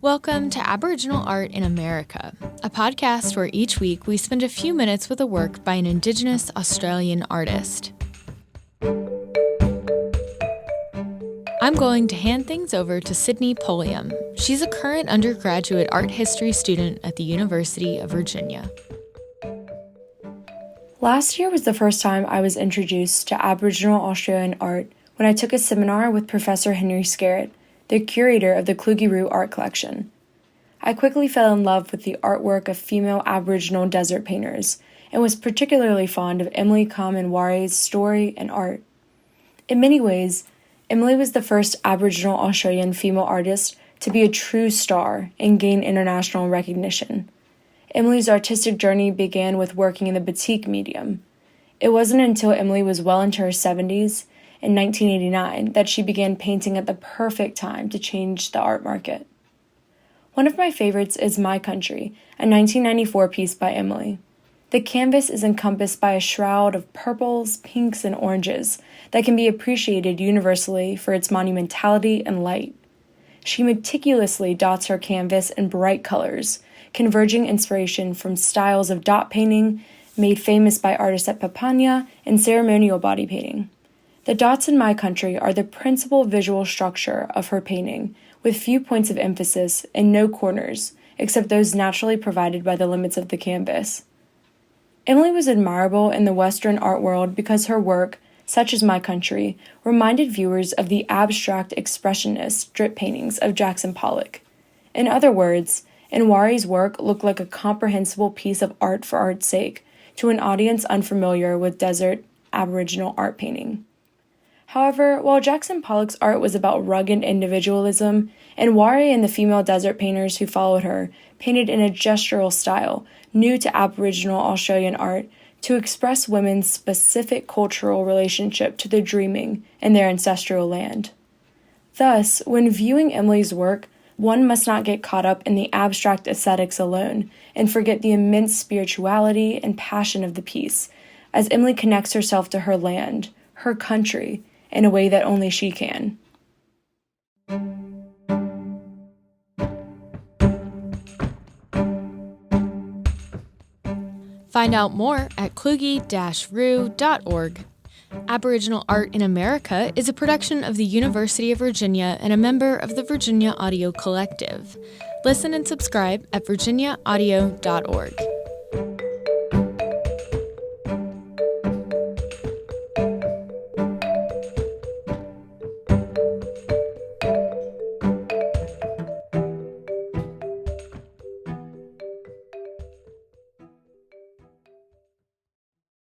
Welcome to Aboriginal Art in America, a podcast where each week we spend a few minutes with a work by an Indigenous Australian artist. I'm going to hand things over to Sydney Pulliam. She's a current undergraduate art history student at the University of Virginia. Last year was the first time I was introduced to Aboriginal Australian art when I took a seminar with Professor Henry Scarrett, the curator of the Kluge-Ruhe art collection. I quickly fell in love with the artwork of female Aboriginal desert painters and was particularly fond of Kame Kngwarreye's story and art. In many ways, Emily was the first Aboriginal Australian female artist to be a true star and gain international recognition. Emily's artistic journey began with working in the batik medium. It wasn't until Emily was well into her 70s, in 1989, that she began painting at the perfect time to change the art market. One of my favorites is My Country, a 1994 piece by Emily. The canvas is encompassed by a shroud of purples, pinks, and oranges that can be appreciated universally for its monumentality and light. She meticulously dots her canvas in bright colors, converging inspiration from styles of dot painting made famous by artists at Papunya and ceremonial body painting. The dots in My Country are the principal visual structure of her painting, with few points of emphasis and no corners, except those naturally provided by the limits of the canvas. Emily was admirable in the Western art world because her work, such as My Country, reminded viewers of the abstract expressionist strip paintings of Jackson Pollock. In other words, Kngwarreye's work looked like a comprehensible piece of art for art's sake to an audience unfamiliar with desert Aboriginal art painting. However, while Jackson Pollock's art was about rugged individualism, Kngwarreye and the female desert painters who followed her painted in a gestural style new to Aboriginal Australian art to express women's specific cultural relationship to the dreaming in their ancestral land. Thus, when viewing Emily's work, one must not get caught up in the abstract aesthetics alone and forget the immense spirituality and passion of the piece, as Emily connects herself to her land, her country, in a way that only she can. Find out more at Kluge-Ruhe.org. Aboriginal Art in America is a production of the University of Virginia and a member of the Virginia Audio Collective. Listen and subscribe at virginiaaudio.org.